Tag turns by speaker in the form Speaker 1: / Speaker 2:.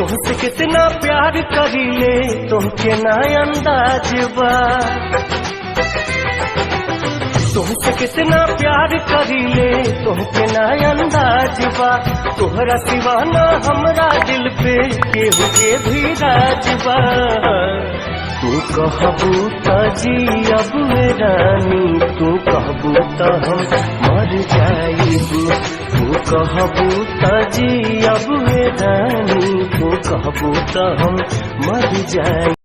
Speaker 1: तुमसे कितना प्यार करीले तुमके ना अंदाज बा। तुमसे कितना प्यार करीले तुमके ना अंदाज बा। तोहरा सिवा ना हमरा दिल पे केहू के भी राज बा। तू कहबू त जियब रानी, तू कहबू त हम मर जाइबू। तू कहबू त जियब रानी, तू कहबू त हम मर जाइबू।